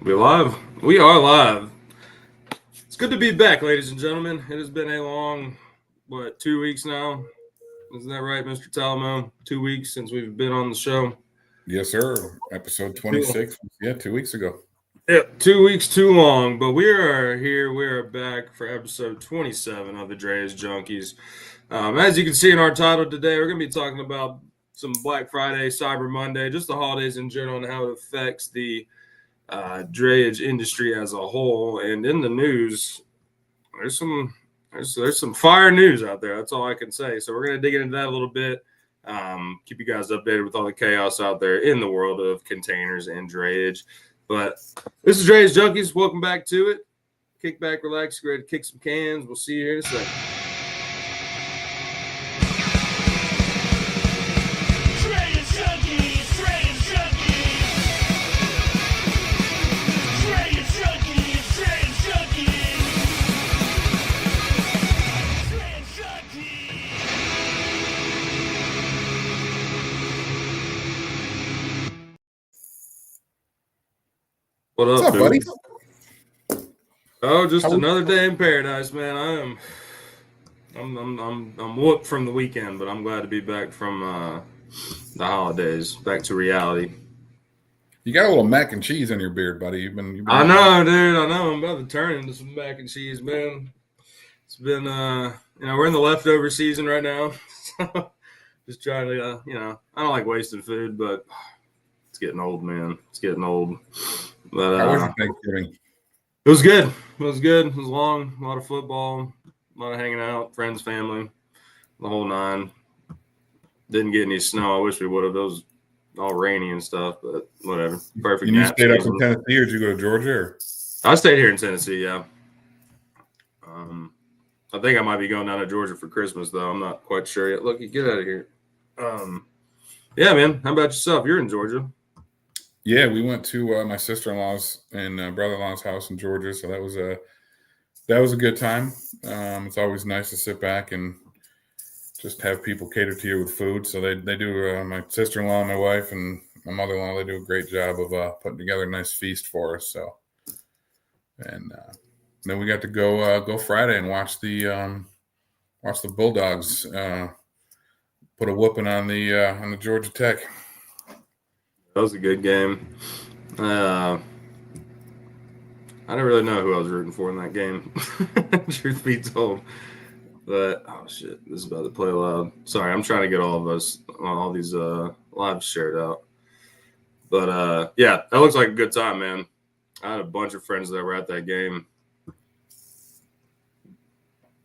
We live. We are live. It's good to be back, ladies and gentlemen. It has been a long, 2 weeks now? Isn't that right, Mr. Talamo? 2 weeks since we've been on the show. Yes, sir. Episode 26. Yeah, 2 weeks ago. Yeah, 2 weeks too long, but we are here. We are back for episode 27 of the Drayage Junkies. As you can see in our title today, we're going to be talking about some Black Friday, Cyber Monday, just the holidays in general and how it affects the drayage industry as a whole. And in the news, there's some fire news out there. That's all I can say. So we're going to dig into that a little bit. Keep you guys updated with all the chaos out there in the world of containers and drayage. But this is Drayage Junkies. Welcome back to it. Kick back, relax, get ready to kick some cans. We'll see you here in a second. What's up, buddy? Oh, just another day in paradise, man. I'm whooped from the weekend, but I'm glad to be back from the holidays, back to reality. You got a little mac and cheese on your beard, buddy. You've been I know, dude. I know. I'm about to turn into some mac and cheese, man. It's been, we're in the leftover season right now. So just trying to, I don't like wasting food, but it's getting old, man. It's getting old. But how was your Thanksgiving? It was good. It was good. It was long. A lot of football, a lot of hanging out, friends, family, the whole nine. Didn't get any snow. I wish we would have. It was all rainy and stuff, but whatever. Perfect. And you stayed up in Tennessee, or did you go to Georgia? Or? I stayed here in Tennessee, yeah. I think I might be going down to Georgia for Christmas, though. I'm not quite sure yet. Look, you get out of here. Yeah, man. How about yourself? You're in Georgia. Yeah, we went to my sister-in-law's and brother-in-law's house in Georgia, so that was a good time. It's always nice to sit back and just have people cater to you with food. So they do. My sister-in-law, my wife, and my mother-in-law, they do a great job of putting together a nice feast for us. So, and then we got to go Friday and watch the Bulldogs put a whooping on the Georgia Tech. That was a good game. I didn't really know who I was rooting for in that game, truth be told. But, oh, shit, this is about to play loud. Sorry, I'm trying to get all these lives shared out. But, yeah, that looks like a good time, man. I had a bunch of friends that were at that game.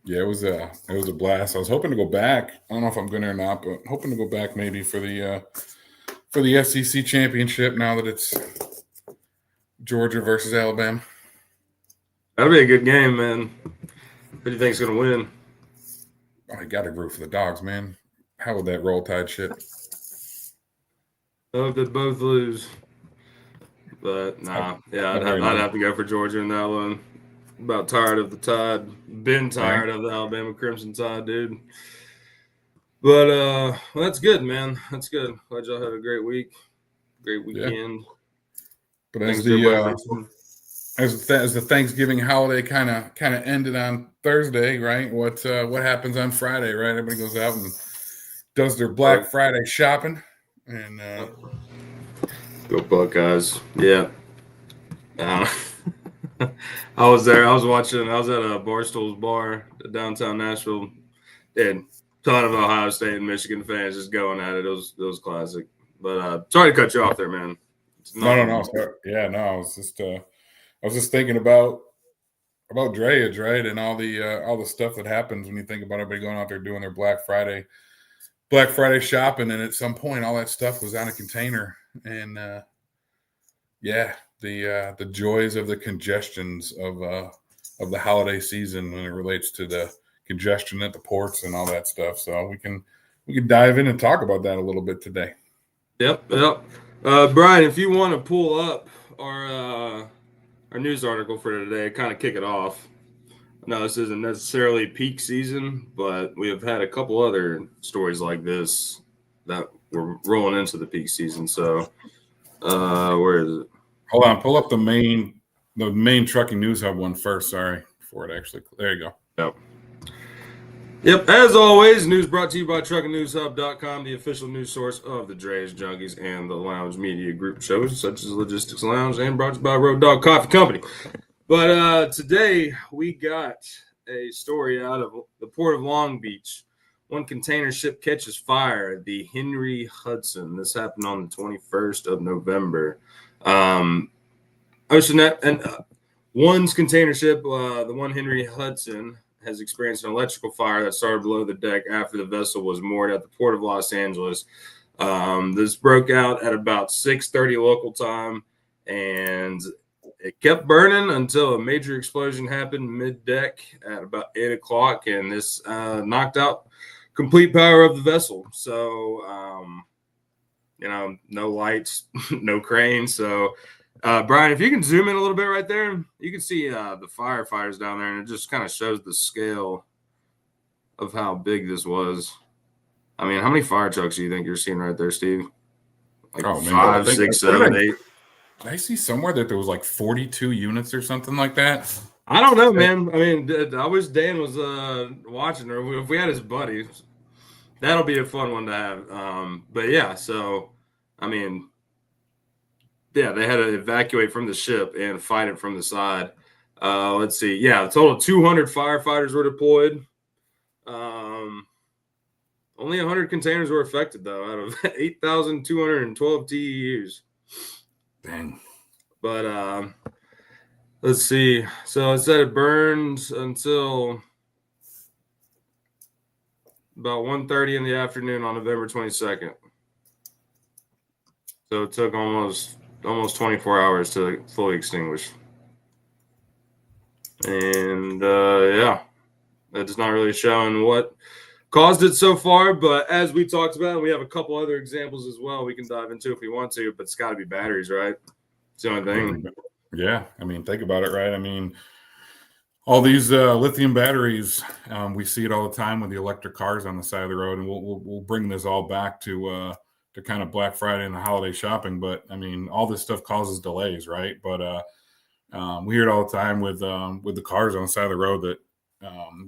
Yeah, it was a blast. I was hoping to go back. I don't know if I'm going to or not, but hoping to go back maybe for the SEC championship now that it's Georgia versus Alabama. That'll be a good game, man. Who do you think's going to win? Oh, I got to root for the Dogs, man. How would that Roll Tide shit? I hope they both lose. But, nah. Yeah, I'd have to go for Georgia in that one. About tired of the Tide. Been tired of the Alabama Crimson Tide, dude. But well, that's good, man. That's good. Glad y'all had a great week, great weekend. Yeah. But as the Thanksgiving holiday kind of ended on Thursday, right? What happens on Friday, right? Everybody goes out and does their Black Friday shopping, and go Buckeyes. Yeah. I was there. I was at a Barstool's bar downtown Nashville, and ton of Ohio State and Michigan fans just going at it. It was classic. But sorry to cut you off there, man. No. Sorry. Yeah, no. I was just thinking about drayage, right, and all the stuff that happens when you think about everybody going out there doing their Black Friday shopping, and at some point, all that stuff was on a container, and the joys of the congestions of the holiday season when it relates to the congestion at the ports and all that stuff. So we can dive in and talk about that a little bit today. Yep. Brian, if you want to pull up our news article for today, kind of kick it off. No, this isn't necessarily peak season, but we have had a couple other stories like this that we're rolling into the peak season. So, where is it? Hold on, pull up the main trucking news hub one first. Sorry, before it actually. There you go. Yep. Yep, as always, news brought to you by truckandnewshub.com, the official news source of the Drayage Junkies and the Lounge Media Group shows, such as Logistics Lounge, and brought to you by Road Dog Coffee Company. But today, we got a story out of the Port of Long Beach. One container ship catches fire, the Henry Hudson. This happened on the 21st of November. One's container ship, the one Henry Hudson, has experienced an electrical fire that started below the deck after the vessel was moored at the Port of Los Angeles. This broke out at about 6:30 local time, and it kept burning until a major explosion happened mid-deck at about 8 o'clock, and this knocked out complete power of the vessel. So, no lights, no crane. So, Brian, if you can zoom in a little bit right there, you can see the firefighters down there, and it just kind of shows the scale of how big this was. I mean, how many fire trucks do you think you're seeing right there, Steve? Like 5, 6, 7, 8. Did I see somewhere that there was like 42 units or something like that? I don't know, man. I mean, I wish Dan was watching, or if we had his buddy, that'll be a fun one to have. But yeah, so, I mean, yeah, they had to evacuate from the ship and fight it from the side. Let's see. Yeah, a total of 200 firefighters were deployed. Only 100 containers were affected, though, out of 8,212 TEUs. Dang. But let's see. So it said it burned until about 1:30 in the afternoon on November 22nd. So it took almost 24 hours to fully extinguish. And yeah, it's not really showing what caused it so far, but as we talked about, we have a couple other examples as well we can dive into if we want to, but it's got to be batteries, right? It's the only thing. Yeah, I mean, think about it, right? I mean, all these lithium batteries, we see it all the time with the electric cars on the side of the road, and we'll bring this all back to kind of Black Friday and the holiday shopping. But I mean, all this stuff causes delays, right? But we hear it all the time with the cars on the side of the road that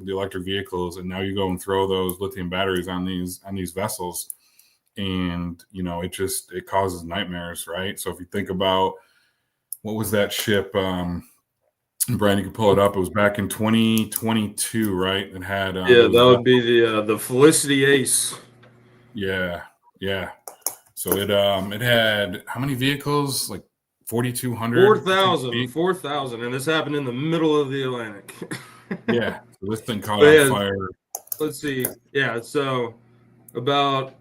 the electric vehicles, and now you go and throw those lithium batteries on these vessels, and it causes nightmares, right? So if you think about what was that ship, Brian, you can pull it up. It was back in 2022, right? It had that would be the Felicity Ace. Yeah. So it had how many vehicles? Like 4,200. 4,000, and this happened in the middle of the Atlantic. Yeah, so this thing caught on fire. Let's see. Yeah, so about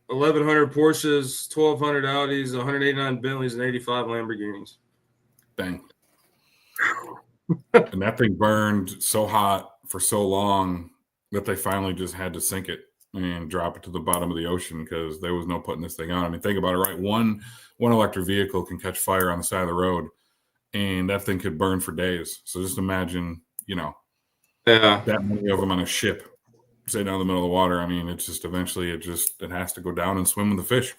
1,100 Porsches, 1,200 Audis, 189 Bentleys, and 85 Lamborghinis. Dang. And that thing burned so hot for so long that they finally just had to sink it and drop it to the bottom of the ocean because there was no putting this thing on. I mean, think about it, right? One electric vehicle can catch fire on the side of the road, and that thing could burn for days. So just imagine, that many of them on a ship, say down in the middle of the water. I mean, it's just eventually it has to go down and swim with the fish.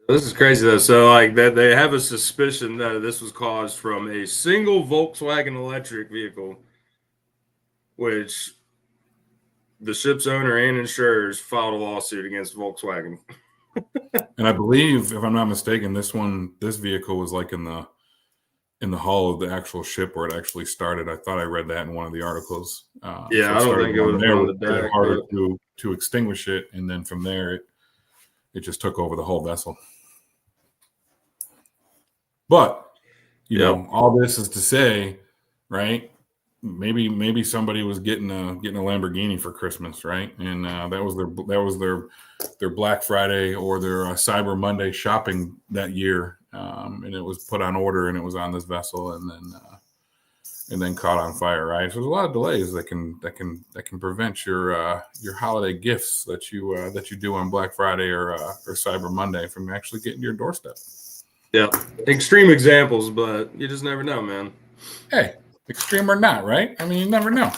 This is crazy though. So like that they have a suspicion that this was caused from a single Volkswagen electric vehicle, which the ship's owner and insurers filed a lawsuit against Volkswagen. And I believe, if I'm not mistaken, this vehicle was like in the hull of the actual ship where it actually started. I thought I read that in one of the articles. I don't think it would have been on the deck. Harder to extinguish it, and then from there it just took over the whole vessel. But all this is to say, right? Maybe somebody was getting a Lamborghini for Christmas, right? And that was their Black Friday or their Cyber Monday shopping that year. And it was put on order, and it was on this vessel, and then caught on fire, right? So there's a lot of delays that can prevent your holiday gifts that you do on Black Friday or Cyber Monday from actually getting to your doorstep. Yeah, extreme examples, but you just never know, man. Hey, extreme or not, right? I mean, you never know.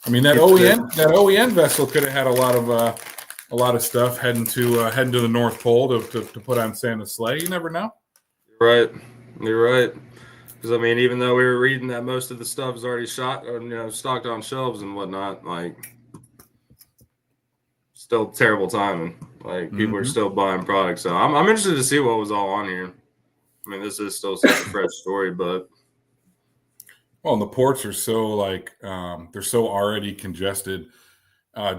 I mean, that OEN vessel could have had a lot of stuff heading to the North Pole to put on Santa's sleigh. You never know. Right. You're right. Because I mean, even though we were reading that most of the stuff is already shot, or, stocked on shelves and whatnot, like, still terrible timing. Like, people are still buying products. So I'm interested to see what was all on here. I mean, this is still such a fresh story, but Well, and the ports are so like they're so already congested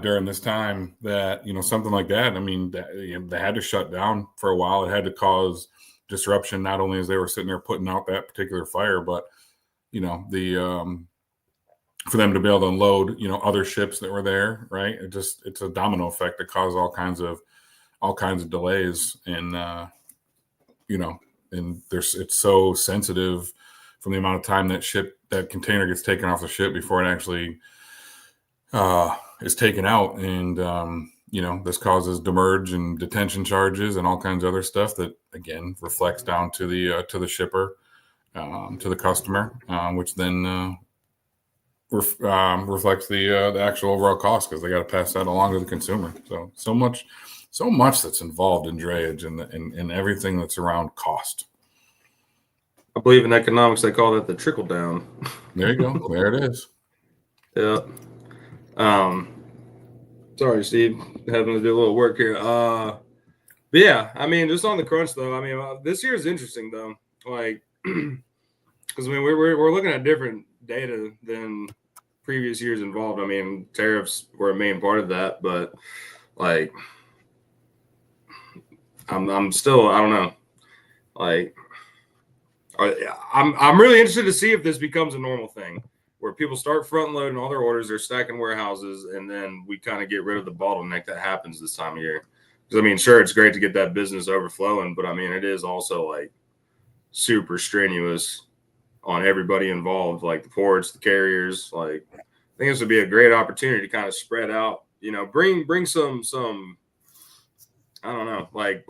during this time that something like that. I mean, they had to shut down for a while. It had to cause disruption not only as they were sitting there putting out that particular fire, but the for them to be able to unload other ships that were there. Right? It's a domino effect that caused all kinds of delays, and and it's so sensitive from the amount of time that container gets taken off the ship before it actually is taken out, and this causes demurrage and detention charges and all kinds of other stuff that again reflects down to the shipper, to the customer, which then reflects the actual overall cost because they got to pass that along to the consumer. So much that's involved in drayage and everything that's around cost. I believe in economics they call that the trickle down. There you go. There it is. Yeah. Sorry, Steve, having to do a little work here. But yeah, I mean, just on the crunch though. I mean, this year is interesting though, like, because I mean, we're looking at different data than previous years involved. I mean, tariffs were a main part of that, but like, I'm still, I don't know, like, I'm really interested to see if this becomes a normal thing where people start front loading all their orders, they're stacking warehouses, and then we kind of get rid of the bottleneck that happens this time of year. Because I mean, sure, it's great to get that business overflowing, but I mean, it is also like super strenuous on everybody involved, like the ports, the carriers. Like, I think this would be a great opportunity to kind of spread out, bring some I don't know, like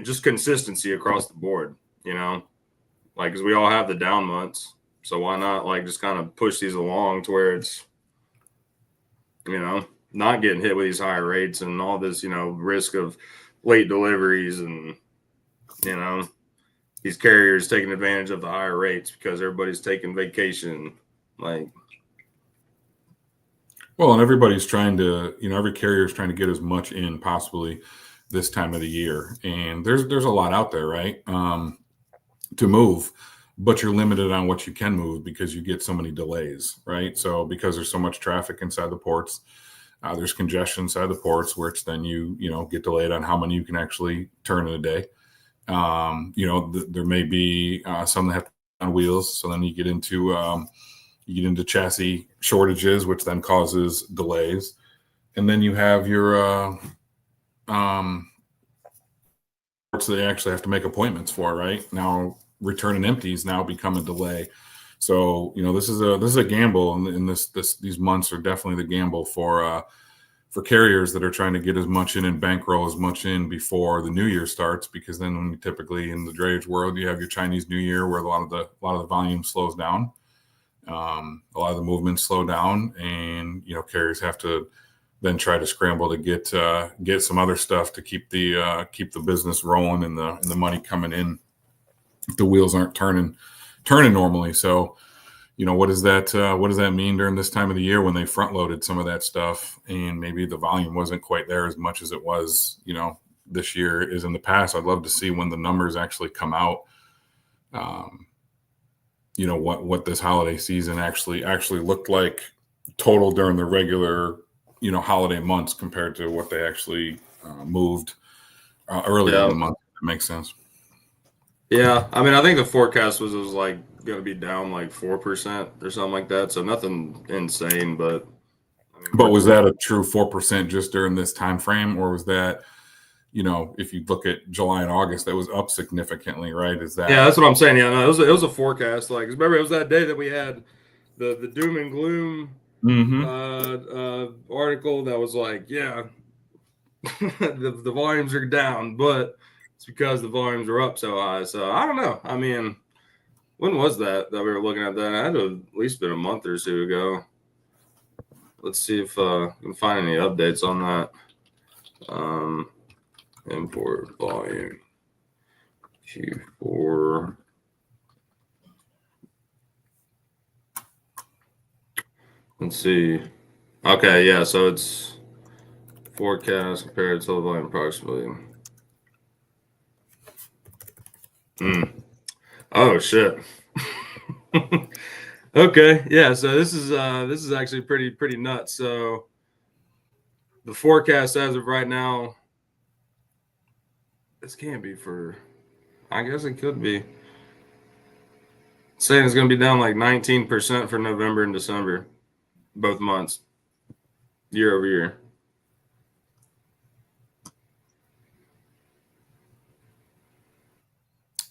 just consistency across the board, like, because we all have the down months. So why not like just kind of push these along to where it's, not getting hit with these higher rates and all this, risk of late deliveries and, these carriers taking advantage of the higher rates because everybody's taking vacation. Like, well, and everybody's trying to, every carrier is trying to get as much in possibly this time of the year. And there's a lot out there, right? To move, but you're limited on what you can move because you get so many delays, right? So because there's so much traffic inside the ports, there's congestion inside the ports, which then you get delayed on how many you can actually turn in a day. There may be some that have on wheels, so then you get into chassis shortages, which then causes delays, and then you have your ports that they actually have to make appointments for. Right now, returning empties now become a delay. So this is a gamble, and these months are definitely the gamble for carriers that are trying to get as much in and bankroll as much in before the new year starts, because then when you typically in the drayage world you have your Chinese New Year where a lot of the volume slows down, a lot of the movements slow down, and carriers have to then try to scramble to get some other stuff to keep the business rolling and the money coming in. The wheels aren't turning normally. So, what does that mean during this time of the year when they front loaded some of that stuff and maybe the volume wasn't quite there as much as it was, this year is in the past? I'd love to see when the numbers actually come out. What this holiday season actually looked like total during the regular, holiday months compared to what they actually moved earlier in the month. That makes sense. Yeah, I mean, I think the forecast was like going to be down like 4% or something like that. So nothing insane, but I mean, but was that a true 4% just during this time frame, or was that, if you look at July and August, that was up significantly, right? Is that? Yeah, that's what I'm saying. Yeah, no, it was a forecast. Like, remember, it was that day that we had the doom and gloom article that was like, yeah, the volumes are down, but it's because the volumes are up so high. So I don't know. I mean, when was that we were looking at that? It had to have at least been a month or two ago. Let's see if I can find any updates on that. Import volume. Q4. Let's see. Okay, yeah, so it's forecast compared to total volume approximately. Oh shit. Okay, yeah, so this is actually pretty nuts. So the forecast as of right now, this can't be for, I guess it could be. Saying it's gonna be down like 19% for November and December, both months, year over year.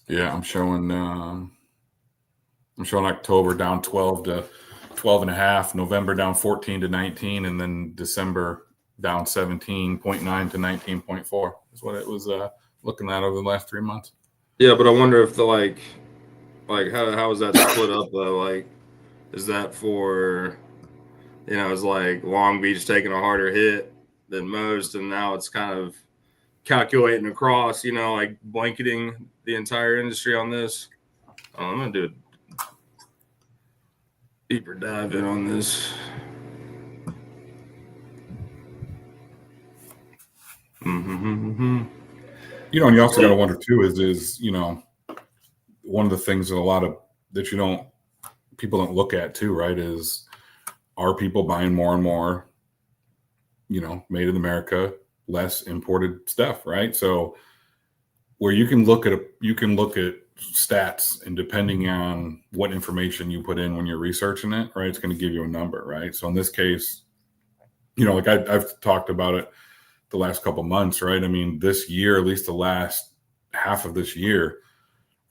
Yeah, I'm showing October down 12 to 12 and a half, November down 14 to 19, and then December down 17.9 to 19.4 is what it was looking at over the last 3 months. Yeah, but I wonder if the like how is that split up though? Like, is that for, it's like Long Beach taking a harder hit than most, and now it's kind of calculating across, like blanketing the entire industry on this. I'm gonna do a deeper dive in on this. Mm-hmm. And you also got to wonder too is one of the things that people don't look at too, right? Is, are people buying more and more, made in America, less imported stuff, right? So where you can look at stats, and depending on what information you put in when you're researching it, right, it's going to give you a number, right? So in this case, like I've talked about it the last couple months, right? I mean, this year, at least the last half of this year,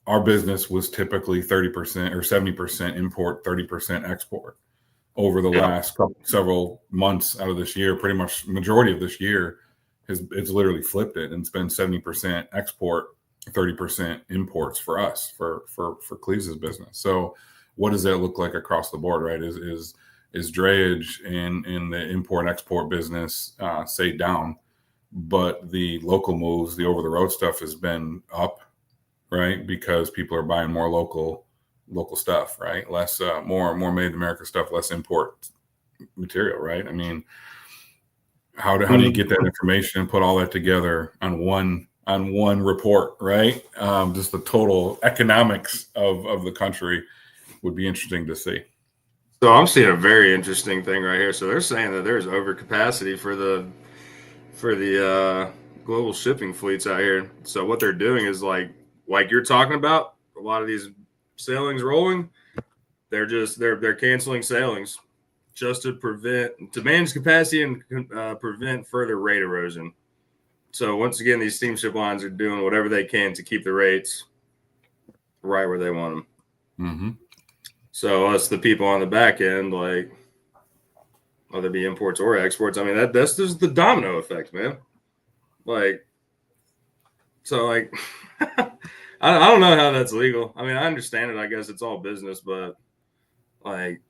our business was typically 30% or 70% import, 30% export. Over the last several months out of this year, pretty much majority of this year, it's literally flipped it, and it's been 70% export, 30% imports for us, for Cleve's business. So what does that look like across the board, right? Is drayage in the import export business say down, but the local moves, the over the road stuff has been up, right? Because people are buying more local stuff, right? Less more made in America stuff, less import material, right? I mean, how do you get that information and put all that together on one report, right? Just the total economics of the country would be interesting to see. So I'm seeing a very interesting thing right here. So they're saying that there's overcapacity for the global shipping fleets out here. So what they're doing is like you're talking about, a lot of these sailings rolling, they're canceling sailings just to manage capacity and prevent further rate erosion. So once again, these steamship lines are doing whatever they can to keep the rates right where they want them. Mm-hmm. So us, the people on the back end, like whether it be imports or exports, I mean that's just the domino effect, man. Like, so like, I don't know how that's legal. I mean, I understand it. I guess it's all business, but like,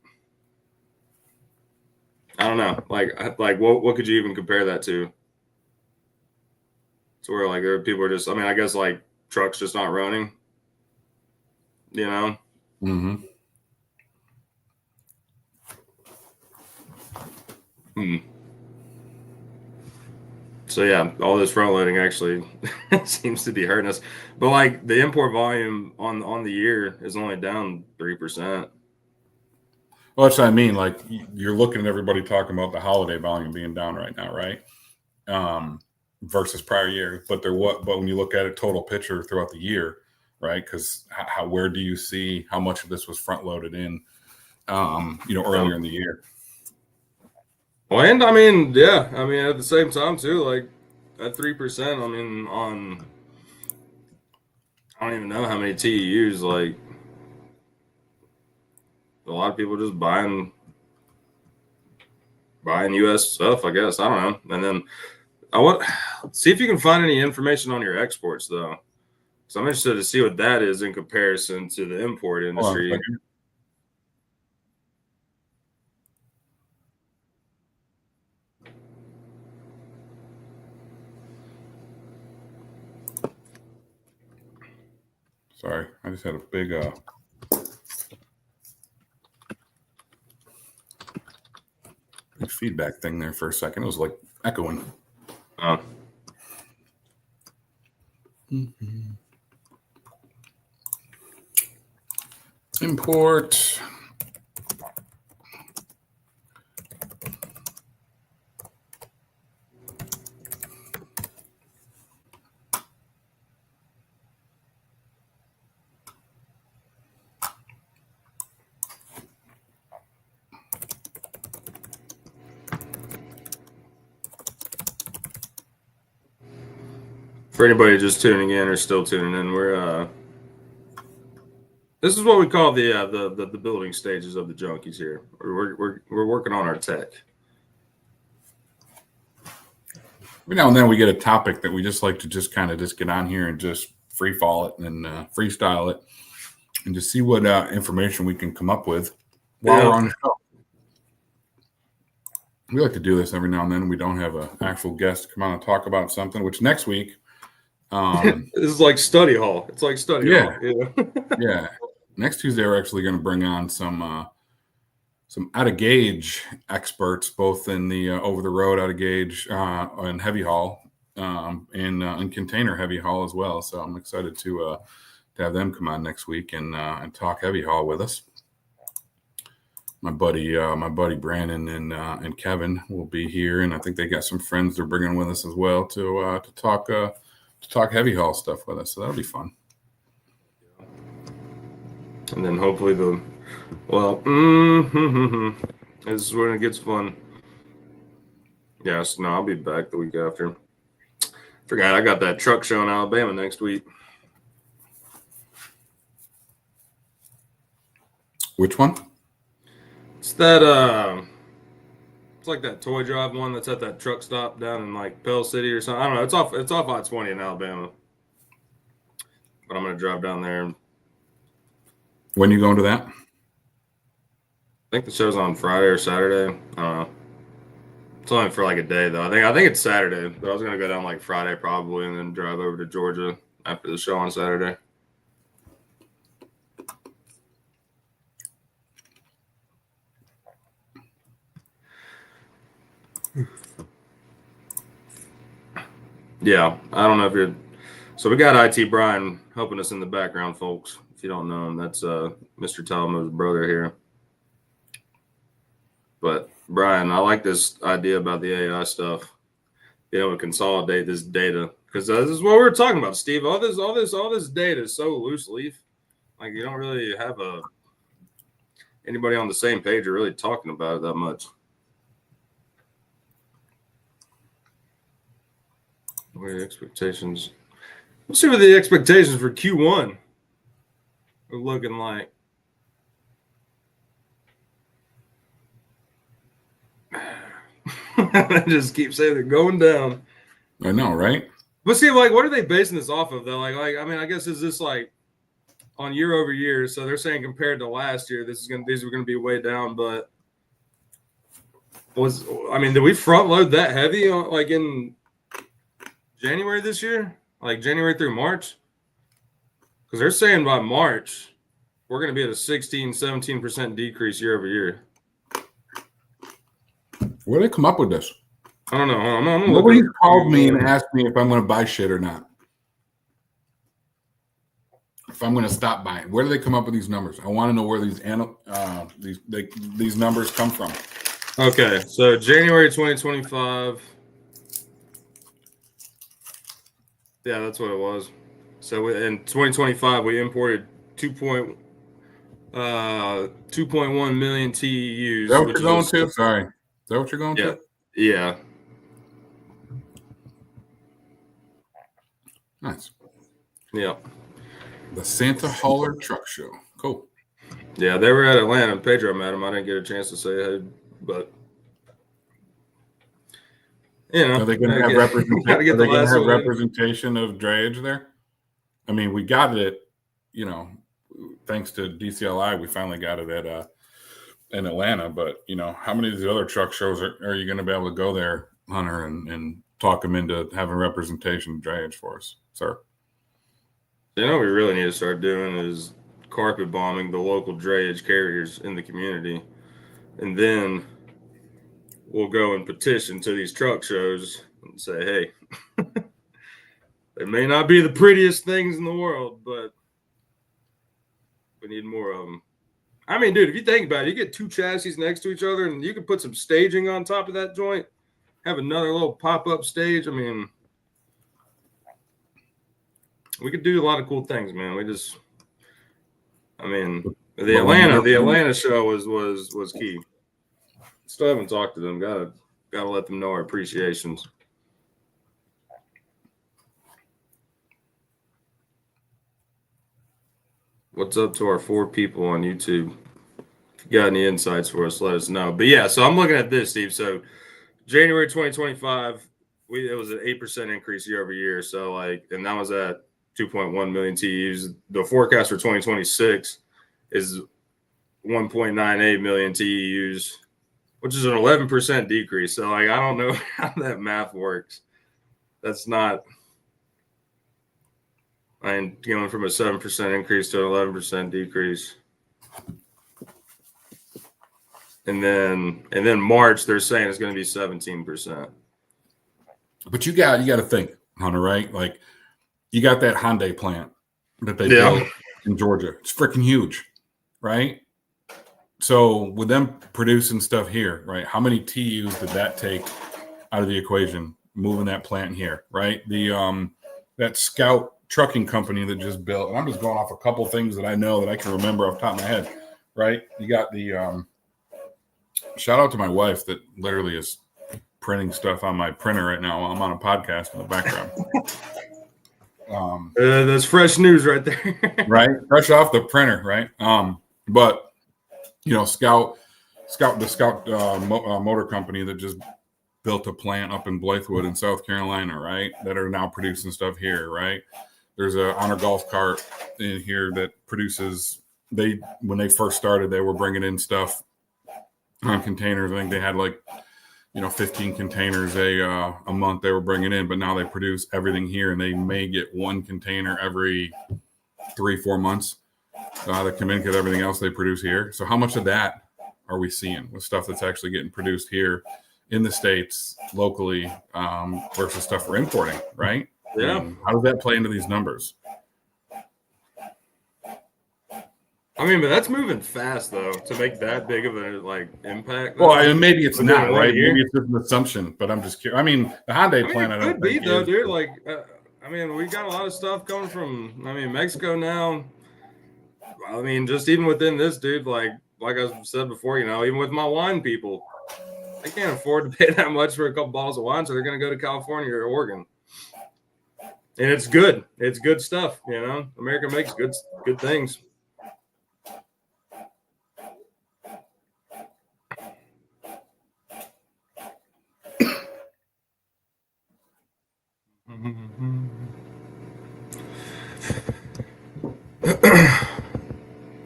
I don't know. Like what could you even compare that to? To where like there are people are just, I mean, I guess like trucks just not running, you know? Mm-hmm. Hmm. So yeah, all this front loading actually seems to be hurting us. But like the import volume on the year is only down 3%. Well, that's what I mean. Like, you're looking at everybody talking about the holiday volume being down right now, right? Versus prior year, but when you look at it total picture throughout the year, right? Because where do you see how much of this was front loaded in, earlier in the year? Well, and I mean, yeah, I mean at the same time too, like at 3%, I mean I don't even know how many TEUs. Like a lot of people just buying U.S. stuff, I guess. I don't know. And then I want see if you can find any information on your exports though. So I'm interested to see what that is in comparison to the import Hold on a industry. second. Sorry, I just had a big feedback thing there for a second. It was like echoing. Import. For anybody just tuning in or still tuning in, we're this is what we call the building stages of the junkies here. We're working on our tech. Every now and then we get a topic that we just like to just kind of just get on here and just free fall it and freestyle it and just see what information we can come up with while we're on the show. We like to do this every now and then. We don't have an actual guest come on and talk about something, which next week. This is like study hall. It's like study hall. Yeah. Next Tuesday, we're actually going to bring on some out of gauge experts, both in the over the road out of gauge and heavy haul, and container heavy haul as well. So I'm excited to have them come on next week and talk heavy haul with us. My buddy Brandon and Kevin will be here, and I think they got some friends they're bringing with us as well to talk heavy haul stuff with us. So that'll be fun. And then hopefully this is when it gets fun. Yes, no, I'll be back the week after. Forgot I got that truck show in Alabama next week. Which one? It's that it's like that toy drive one that's at that truck stop down in like Pell City or something. I don't know. It's off I-20 in Alabama. But I'm gonna drive down there. When you going to that? I think the show's on Friday or Saturday. I don't know. It's only for like a day though. I think it's Saturday, but I was gonna go down like Friday probably and then drive over to Georgia after the show on Saturday. Yeah, I don't know if you're. So we got IT Brian helping us in the background, folks. If you don't know him, that's Mr. Talamo's brother here. But Brian, I like this idea about the AI stuff. Being able to consolidate this data, because this is what we were talking about, Steve. All this data is so loose leaf. Like you don't really have anybody on the same page or really talking about it that much. What are the expectations? Let's see what the expectations for Q1 are looking like. I just keep saying they're going down. I know, right? But see, like, what are they basing this off of, though? Like, I mean, I guess is this like on year over year? So they're saying compared to last year, these are gonna be way down. But did we front load that heavy like in January this year? Like January through March? Because they're saying by March, we're going to be at a 16-17% decrease year over year. Where do they come up with this? I don't know. Nobody called me and asked me if I'm going to buy shit or not. If I'm going to stop buying. Where do they come up with these numbers? I want to know where these numbers come from. Okay, so January 2025. Yeah, that's what it was. So in 2025, we imported 2.1 million TEUs. Is that what you're going to? Sorry. Is that what you're going to? Yeah. Nice. Yeah. The Santa Hauler Truck Show. Cool. Yeah, they were at Atlanta. Pedro met them. I didn't get a chance to say hey, but you know, are they going to have representation of Drayage there? I mean, we got it, thanks to DCLI, we finally got it at in Atlanta. But, how many of these other truck shows are you going to be able to go there, Hunter, and talk them into having representation of Drayage for us, sir? You know what we really need to start doing is carpet bombing the local drayage carriers in the community. And then we'll go and petition to these truck shows and say, hey, they may not be the prettiest things in the world, but we need more of them. I mean, dude, if you think about it, you get two chassis next to each other and you can put some staging on top of that joint, have another little pop-up stage. I mean, we could do a lot of cool things, man. The Atlanta show was key. Still haven't talked to them. Gotta let them know our appreciations. What's up to our 4 people on YouTube? If you got any insights for us, let us know. But yeah, so I'm looking at this, Steve. So January 2025, it was an 8% increase year over year. So and that was at 2.1 million TEUs. The forecast for 2026 is 1.98 million TEUs, which is an 11% decrease. So I don't know how that math works. That's not. I'm going from a 7% increase to an 11% decrease. And then March, they're saying it's going to be 17%. But you got to think, Hunter, right? Like you got that Hyundai plant that they built in Georgia. It's freaking huge, right? So with them producing stuff here, right? How many TUs did that take out of the equation, moving that plant here, right? The that Scout trucking company that just built, and I'm just going off a couple things that I know that I can remember off the top of my head, right? You got the shout out to my wife that literally is printing stuff on my printer right now while I'm on a podcast in the background. That's fresh news right there. Right? Fresh off the printer, right? But you know, Scout motor company that just built a plant up in Blythewood in South Carolina, right? That are now producing stuff here, right? There's a Honor Golf Cart in here that produces. When they first started, they were bringing in stuff on containers. I think they had 15 containers a month they were bringing in, but now they produce everything here, and they may get one container every 3-4 months. They come in, get everything else they produce here. So how much of that are we seeing with stuff that's actually getting produced here in the States locally versus stuff we're importing, right? Yeah. How does that play into these numbers? I mean, but that's moving fast though to make that big of a impact. Well, maybe it's not, right? Maybe it's just an assumption, but I'm just curious. I mean, the Hyundai plant, it could be though, dude. We got a lot of stuff coming from Mexico now. I mean, just even within this, dude, like I said before, even with my wine people, they can't afford to pay that much for a couple bottles of wine, so they're going to go to California or Oregon. And it's good. It's good stuff, America makes good things.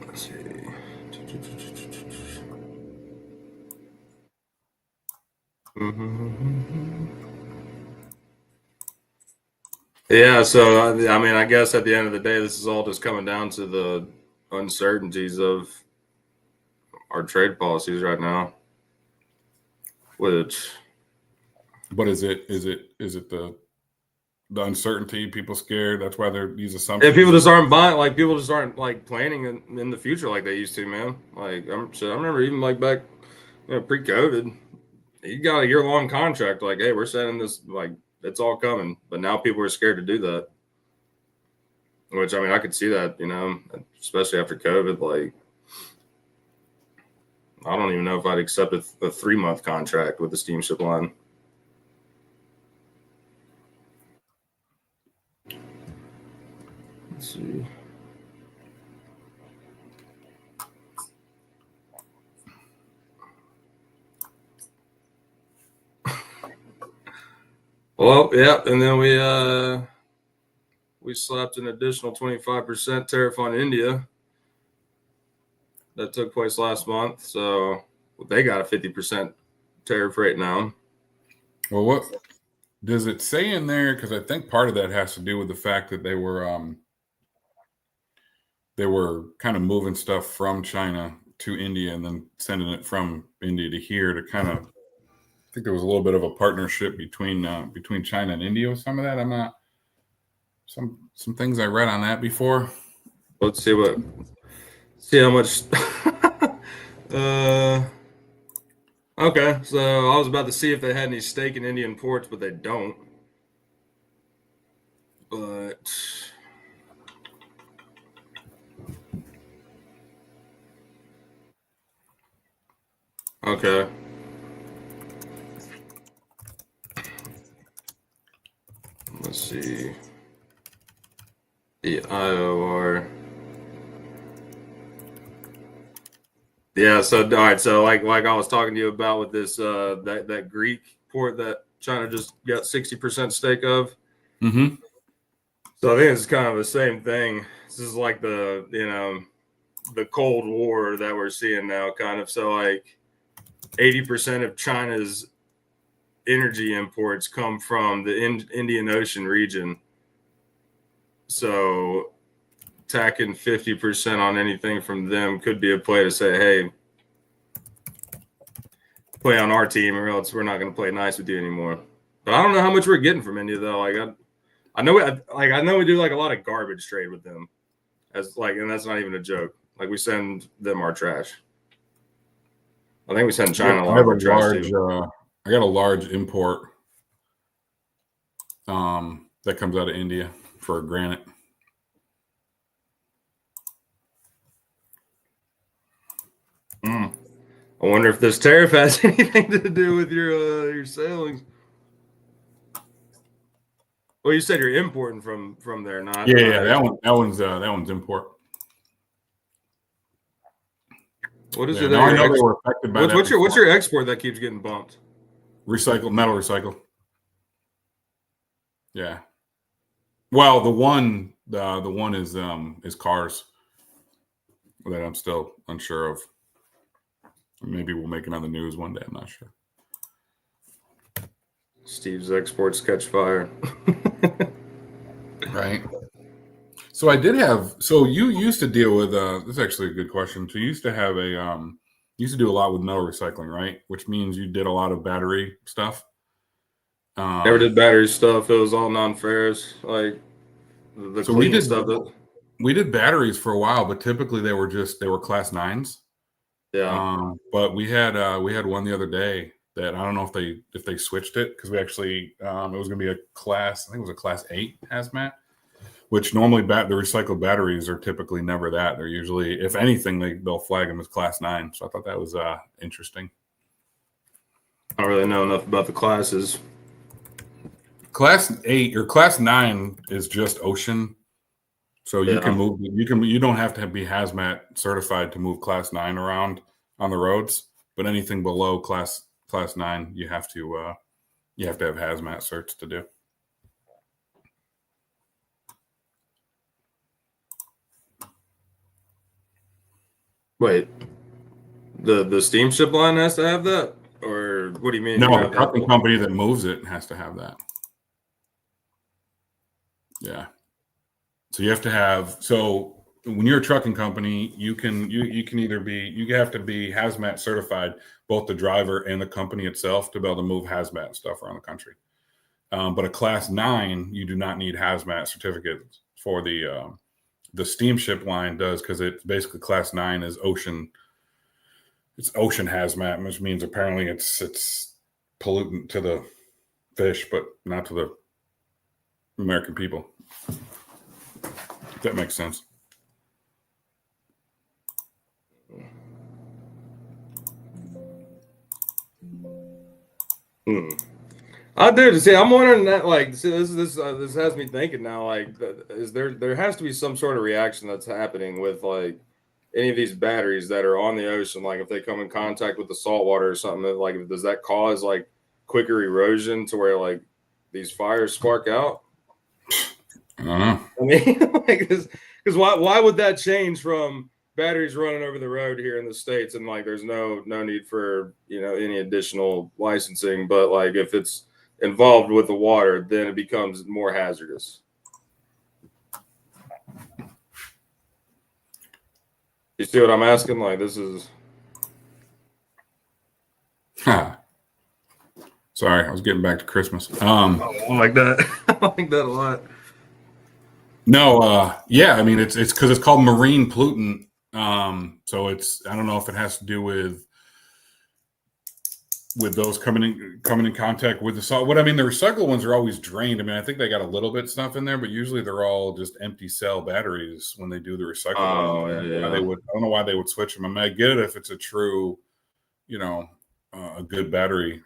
Let's see. Yeah, so I guess at the end of the day, this is all just coming down to the uncertainties of our trade policies right now. But is it the uncertainty? People scared. That's why they're these assumptions. Yeah, people just aren't buying. People just aren't planning in the future like they used to, man. I remember even back, pre-COVID, you got a year-long contract. Hey, we're sending this. It's all coming. But now people are scared to do that. Which I could see that, especially after COVID. I don't even know if I'd accept a 3-month contract with the steamship line. Let's see. Well, yeah, and then we slapped an additional 25% tariff on India. That took place last month, so they got a 50% tariff rate now. Well, what does it say in there? Because I think part of that has to do with the fact that they were they were kind of moving stuff from China to India and then sending it from India to here to kind of. I think there was a little bit of a partnership between China and India with some of that. I'm not some things I read on that before. Let's see how much. Okay, so I was about to see if they had any stake in Indian ports, but they don't. But okay. Let's see. The IOR. Yeah, so all right, so like I was talking to you about with this that Greek port that China just got 60% stake of. Mm-hmm. So I think it's kind of the same thing. This is like the Cold War that we're seeing now, kind of. So like 80% of China's energy imports come from the Indian Ocean region. So tacking 50% on anything from them could be a play to say, hey, play on our team or else we're not going to play nice with you anymore. But I don't know how much we're getting from India though. I know we do like a lot of garbage trade with them, and that's not even a joke. Like we send them our trash. I think we send China a lot of our trash too. I got a large import that comes out of India for granite. I wonder if this tariff has anything to do with your sailings. Well, you said you're importing from there, not that one's import. What is it? it? Now I know they were affected by that. What's your export that keeps getting bumped? Metal recycle. Yeah. Well, the one is cars that I'm still unsure of. Maybe we'll make it on the news one day. I'm not sure. Steve's exports catch fire. Right. So I did have. So you used to deal with. This is actually a good question. So you used to have you used to do a lot with metal recycling, right? Which means you did a lot of battery stuff. Never did battery stuff. It was all non-ferrous, like the so clean stuff. We did batteries for a while, but typically they were class 9s. Yeah. But we had one the other day that I don't know if they switched it because we actually it was going to be a class. I think it was a class 8 hazmat, which normally the recycled batteries are typically never that. They're usually, if anything, they'll flag them as class 9. So I thought that was interesting. I don't really know enough about the classes. Class 8 or class 9 is just ocean. So you can move. You don't have to be hazmat certified to move class 9 around on the roads. But anything below class 9, you have to have hazmat certs to do. Wait, the steamship line has to have that, or what do you mean? No, the trucking company that moves it has to have that. Yeah. So you have to have. So when you're a trucking company, you have to be hazmat certified, both the driver and the company itself, to be able to move hazmat stuff around the country. But a class 9, you do not need hazmat certificates for the steamship line does, because it's basically class 9 is ocean. It's ocean hazmat, which means apparently it's pollutant to the fish, but not to the American people. If that makes sense. I do. See, I'm wondering that. Like, see, this has me thinking now. Like, is there has to be some sort of reaction that's happening with like any of these batteries that are on the ocean? Like, if they come in contact with the salt water or something, like, does that cause like quicker erosion to where like these fires spark out? I mean, like, because why would that change from batteries running over the road here in the States and like there's no need for any additional licensing, but like if it's involved with the water, then it becomes more hazardous. You see what I'm asking? Like, this is. Sorry, I was getting back to Christmas. I like that. I like that a lot. No, yeah, I mean it's because it's called marine pollutant. So I don't know if it has to do with those coming in contact with the salt. What I mean, the recycled ones are always drained. I mean, I think they got a little bit stuff in there, but usually they're all just empty cell batteries when they do the recycled Oh, ones. yeah. I don't know why they would switch them. I mean, I get it if it's a true, a good battery.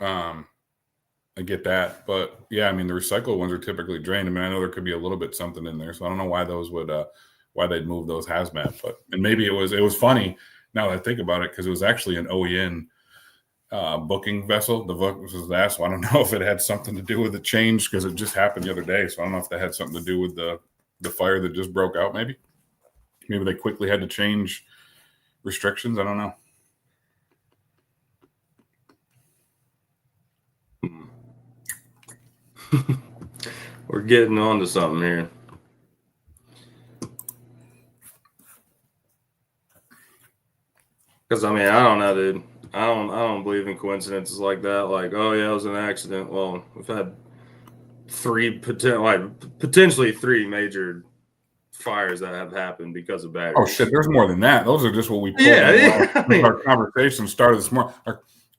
I get that, but yeah, I mean, the recycled ones are typically drained. I mean, I know there could be a little bit something in there, so I don't know why those would, why they'd move those hazmat. But and maybe it was funny now that I think about it because it was actually an OEN booking vessel. The book was that, so I don't know if it had something to do with the change because it just happened the other day. So I don't know if that had something to do with the fire that just broke out. Maybe they quickly had to change restrictions. I don't know. We're getting on to something here. Because I mean, I don't know, dude. I don't believe in coincidences like that. Like, oh yeah, it was an accident. Well, we've had potentially three major fires that have happened because of batteries. Oh shit, there's more than that. Those are just what we pulled. Yeah, I mean, our conversation started this morning.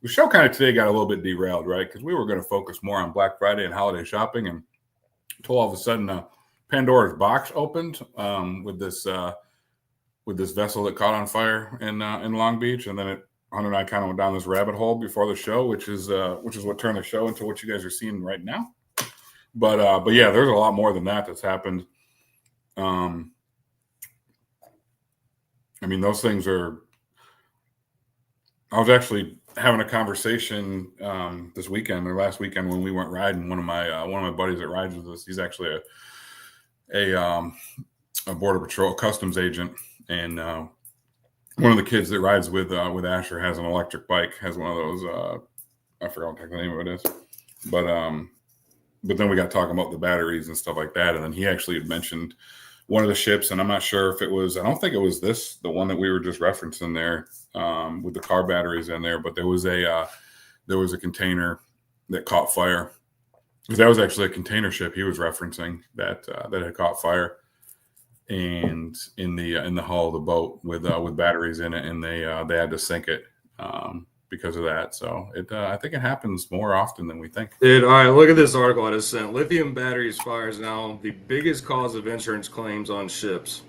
The show kind of today got a little bit derailed, right? Because we were going to focus more on Black Friday and holiday shopping, and until all of a sudden, Pandora's box opened with this vessel that caught on fire in Long Beach, and then Hunter and I kind of went down this rabbit hole before the show, which is what turned the show into what you guys are seeing right now. But yeah, there's a lot more than that that's happened. I mean, those things are. I was actually having a conversation this weekend or last weekend when we went riding. One of my buddies that rides with us, he's actually a border patrol customs agent, and one of the kids that rides with Asher has an electric bike, has one of those. I forgot what the name of it is, but then we got talking about the batteries and stuff like that, and then he actually had mentioned one of the ships, and I'm not sure if it was. I don't think it was the one that we were just referencing there with the car batteries in there, but there was a container that caught fire. Because that was actually a container ship he was referencing that had caught fire, and in the hull of the boat with batteries in it, and they had to sink it because of that. So I think it happens more often than we think. Dude, all right, look at this article I just sent. Lithium batteries fires now the biggest cause of insurance claims on ships.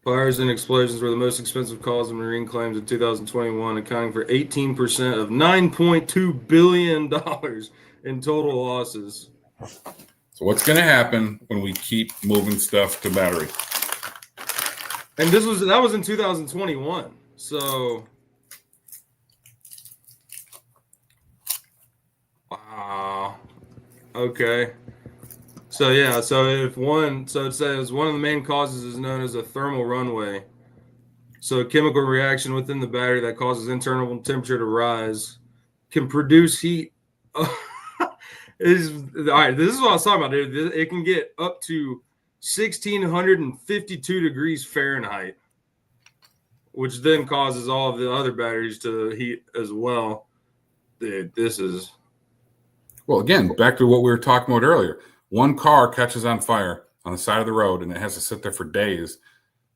Fires and explosions were the most expensive cause of marine claims in 2021, accounting for 18% of $9.2 billion in total losses. So what's going to happen when we keep moving stuff to battery? And that was in 2021. So, wow. Okay. So yeah, so it says one of the main causes is known as a thermal runaway. So a chemical reaction within the battery that causes internal temperature to rise can produce heat. All right, this is what I was talking about, dude. It can get up to 1,652 degrees Fahrenheit, which then causes all of the other batteries to heat as well. Dude, this is... Well, again, back to what we were talking about earlier. One car catches on fire on the side of the road, and it has to sit there for days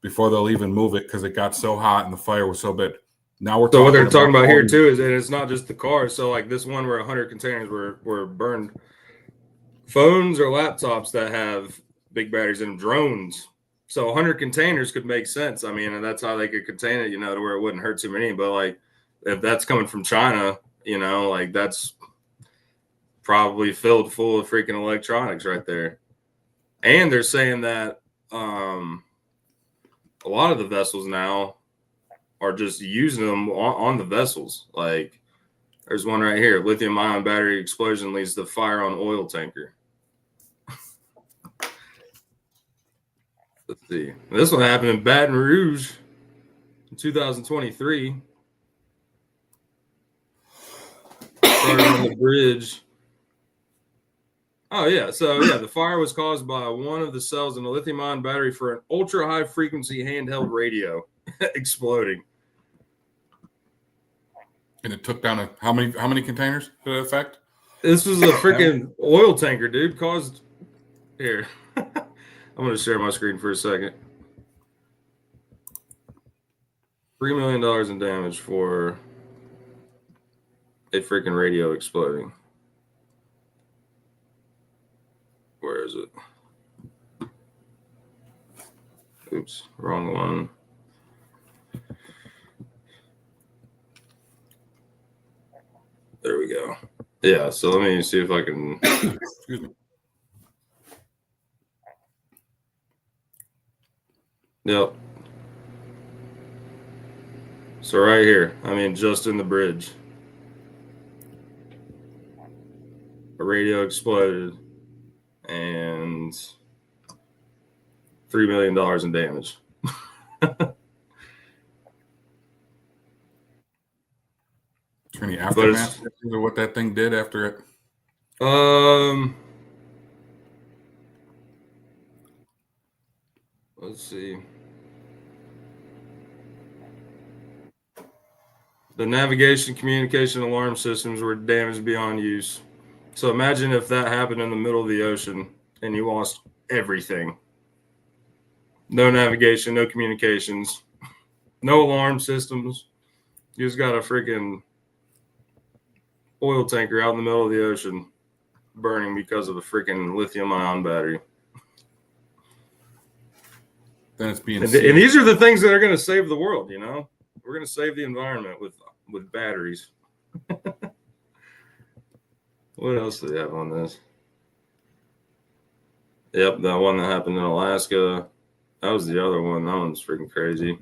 before they'll even move it because it got so hot and the fire was so bad. Now we're so what they're talking about here too is, and it's not just the cars. So like this one where 100 containers were burned. Phones or laptops that have big batteries in them, drones. So 100 containers could make sense. I mean, and that's how they could contain it, to where it wouldn't hurt too many. But like, if that's coming from China, like that's probably filled full of freaking electronics right there. And they're saying that a lot of the vessels now are just using them on the vessels. Like, there's one right here: lithium-ion battery explosion leads to fire on oil tanker. Let's see. This one happened in Baton Rouge in 2023. Started on the bridge. Oh, yeah. So, yeah, the fire was caused by one of the cells in a lithium-ion battery for an ultra-high frequency handheld radio exploding. And it took down how many containers did it affect? This was a freaking oil tanker, dude. Caused here. I'm going to share my screen for a second. $3 million in damage for a freaking radio exploding. Where is it? Oops, wrong one. There we go. Yeah, so let me see if I can. Excuse me. Yep. So right here, I mean, just in the bridge, a radio exploded and $3 million in damage. Is there any aftermath of what that thing did after it? Let's see. The navigation, communication, alarm systems were damaged beyond use. So imagine if that happened in the middle of the ocean and you lost everything. No navigation, no communications, no alarm systems. You just got a freaking oil tanker out in the middle of the ocean burning because of a freaking lithium-ion battery. Then it's being and these are the things that are going to save the world, you know? We're going to save the environment with batteries. What else do they have on this? Yep, that one that happened in Alaska. That was the other one. That one's freaking crazy.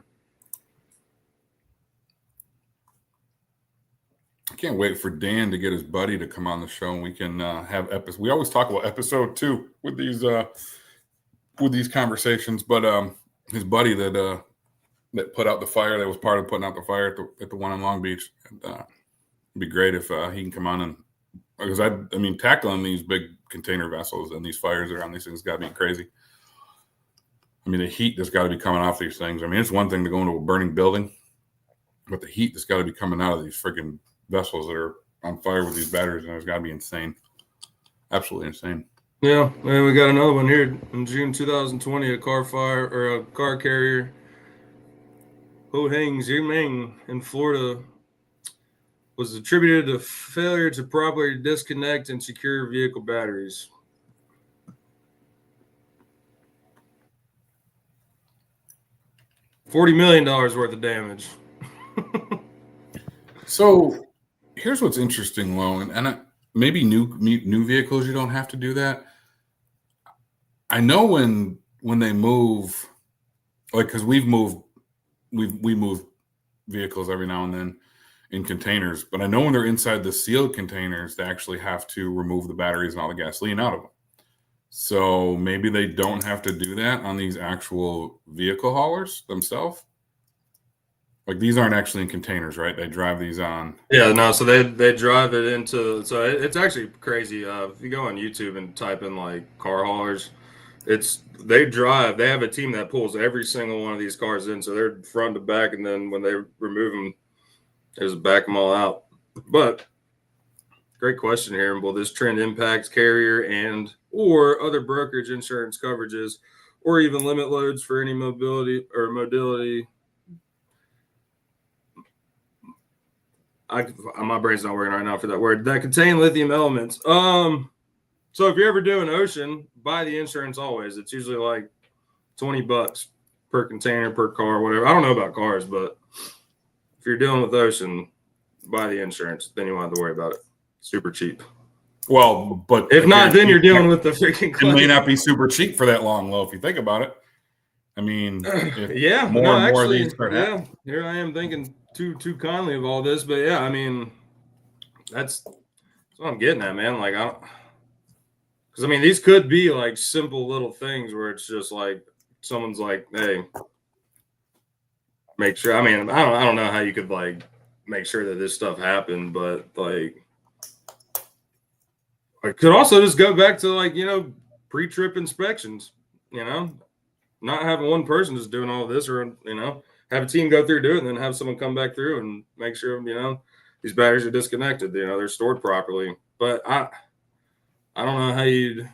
I can't wait for Dan to get his buddy to come on the show, and we can have episode. We always talk about episode 2 with these conversations, but his buddy that put out the fire, that was part of putting out the fire at the one in Long Beach. And, it'd be great if he can come on, and because I mean, tackling these big container vessels and these fires around these things got to be crazy. I mean, the heat that's got to be coming off these things. I mean, it's one thing to go into a burning building, but the heat that's got to be coming out of these freaking vessels that are on fire with these batteries, and it's got to be insane. Absolutely insane. Yeah, and we got another one here in June 2020. A car fire or a car carrier, Ho-Hang Ziming in Florida, was attributed to failure to properly disconnect and secure vehicle batteries. $40 million worth of damage. So here's what's interesting, Lo, and maybe new vehicles, you don't have to do that. I know when they move, like, because we move vehicles every now and then in containers, but I know when they're inside the sealed containers, they actually have to remove the batteries and all the gasoline out of them. So maybe they don't have to do that on these actual vehicle haulers themselves. Like, these aren't actually in containers, right? They drive these on. Yeah, no. So they drive it into. So it's actually crazy. If you go on YouTube and type in like car haulers, they have a team that pulls every single one of these cars in. So they're front to back, and then when they remove them, they just back them all out. But great question here. Will this trend impact carrier and or other brokerage insurance coverages, or even limit loads for any mobility or modality? My brain's not working right now for that word. That contain lithium elements. So if you're ever doing ocean, buy the insurance always. It's usually like $20 per container, per car, whatever. I don't know about cars, but if you're dealing with ocean, buy the insurance. Then you won't have to worry about it. Super cheap. Well, but if not, then you're dealing with the freaking claim. It may not be super cheap for that long, Lo, if you think about it. I mean, yeah, more and more of these start happening. Here I am thinking too kindly of all this, but yeah, I mean, that's what I'm getting at, man. Like, because I mean, these could be like simple little things where it's just like someone's like, hey, make sure. I mean, I don't know how you could like make sure that this stuff happened, but like It could also just go back to like, pre-trip inspections, not having one person just doing all of this, or, have a team go through, do it, and then have someone come back through and make sure, these batteries are disconnected, they're stored properly. But I don't know how you'd.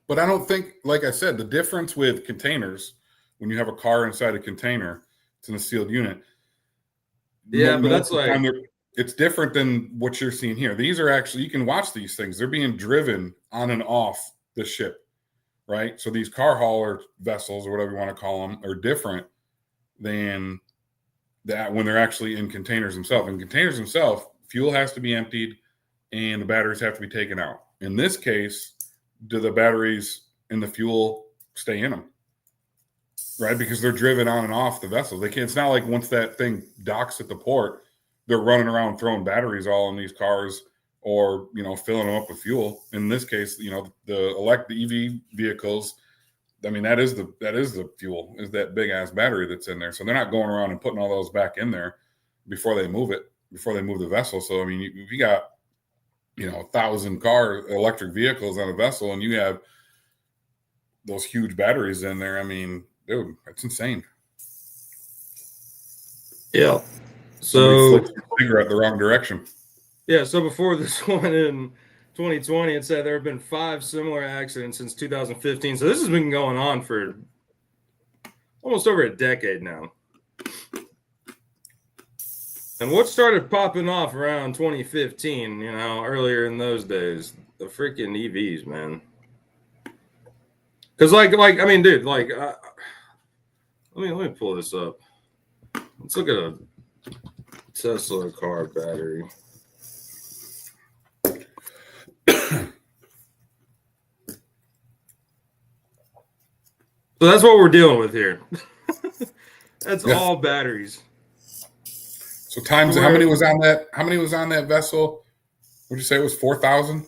But I don't think, like I said, the difference with containers, when you have a car inside a container, it's in a sealed unit. Yeah, but that's like, it's different than what you're seeing here. These are actually, you can watch these things. They're being driven on and off the ship, right? So these car hauler vessels, or whatever you want to call them, are different than that when they're actually in containers themselves. In containers themselves, fuel has to be emptied and the batteries have to be taken out. In this case, do the batteries and the fuel stay in them? Right? Because they're driven on and off the vessels. They can't, it's not like once that thing docks at the port, they're running around throwing batteries all in these cars or, filling them up with fuel. In this case, the EV vehicles, I mean, that is the fuel, is that big ass battery that's in there. So they're not going around and putting all those back in there before they move the vessel. So, I mean, if you got, 1,000 electric vehicles on a vessel and you have those huge batteries in there, I mean, dude, that's insane. Yeah. So flicked your cigarette the wrong direction. Yeah. So before this one in 2020, it said there have been 5 similar accidents since 2015. So this has been going on for almost over a decade now. And what started popping off around 2015, earlier in those days, the freaking EVs, man. Because I mean, dude, let me pull this up. Let's look at a Tesla car battery. So that's what we're dealing with here. That's all batteries. So times how many was on that? How many was on that vessel? Would you say it was 4,000?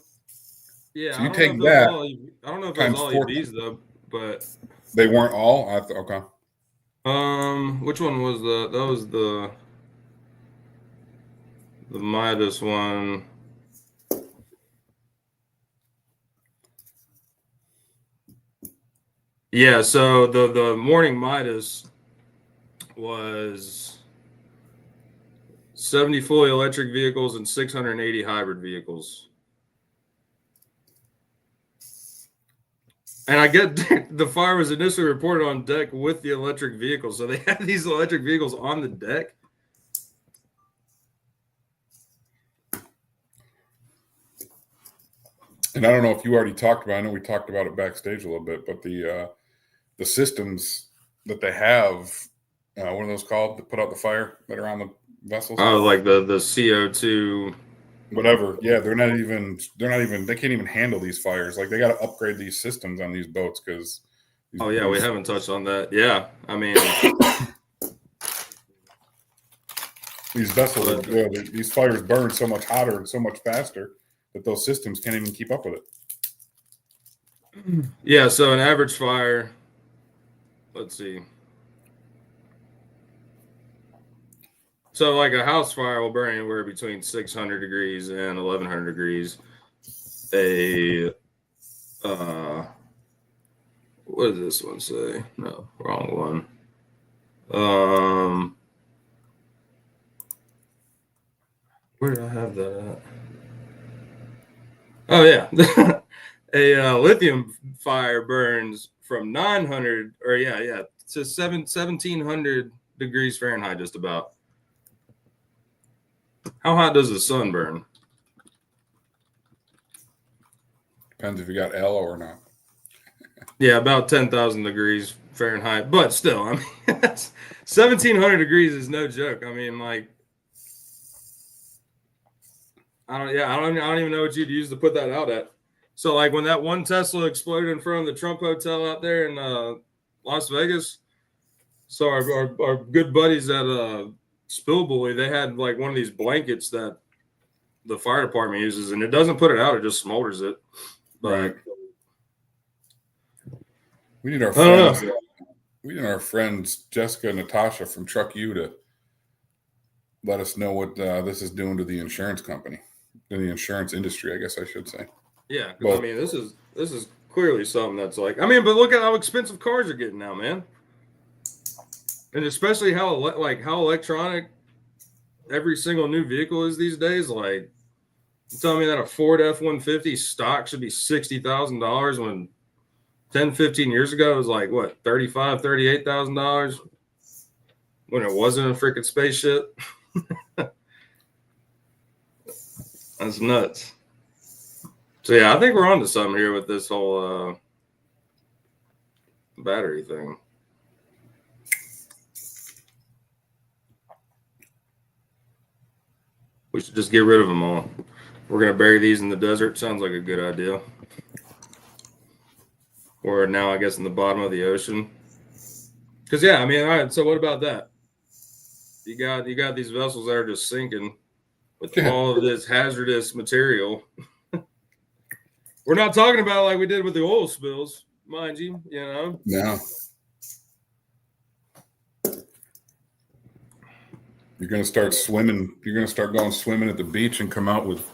Yeah. So you take that. I don't know if it was all EVs though, but they weren't all. Okay. Which one was that was the Midas one. Yeah, so the morning Midas was 70 fully electric vehicles and 680 hybrid vehicles. And I get the fire was initially reported on deck with the electric vehicles. So they had these electric vehicles on the deck. And I don't know if you already talked about it. I know we talked about it backstage a little bit, but the systems that they have, what are those called to put out the fire that are on the vessels? Oh, like the CO2. Whatever. Yeah, they can't even handle these fires. Like they got to upgrade these systems on these boats because. Oh yeah, we haven't touched on that. Yeah, I mean, these vessels, these fires burn so much hotter and so much faster that those systems can't even keep up with it. Yeah, so an average fire. Let's see. So like a house fire will burn anywhere between 600 degrees and 1100 degrees. What does this one say? No, wrong one. Where did I have that at? Oh yeah. A lithium fire burns from 900 to 1700 degrees Fahrenheit just about. How hot does the sun burn? Depends if you got L or not. Yeah, about 10,000 degrees Fahrenheit. But still, I mean, 1,700 degrees is no joke. I mean, like, I don't even know what you'd use to put that out at. So, like, when that one Tesla exploded in front of the Trump Hotel out there in Las Vegas, so our good buddies at Spillbully, they had like one of these blankets that the fire department uses, and it doesn't put it out; it just smolders it. But right. We need our friends. We need our friends Jessica and Natasha from Truck U to let us know what this is doing to the insurance company, to the insurance industry, I guess I should say. Yeah, because Well, I mean, this is clearly something that's like, I mean, but look at how expensive cars are getting now, man, and especially how electronic every single new vehicle is these days. Like, you telling me that a Ford F-150 stock should be $60,000 when 10, 15 years ago it was like what, $38,000 when it wasn't a freaking spaceship. That's nuts. So yeah, I think we're onto something here with this whole battery thing. We should just get rid of them all. We're gonna bury these in the desert. Sounds like a good idea. Or now, I guess, in the bottom of the ocean. Because yeah, I mean, all right. So what about that? You got these vessels that are just sinking with yeah. all of this hazardous material. We're not talking about like we did with the oil spills, mind you. You know. No. You're gonna start swimming. You're gonna start going swimming at the beach and come out with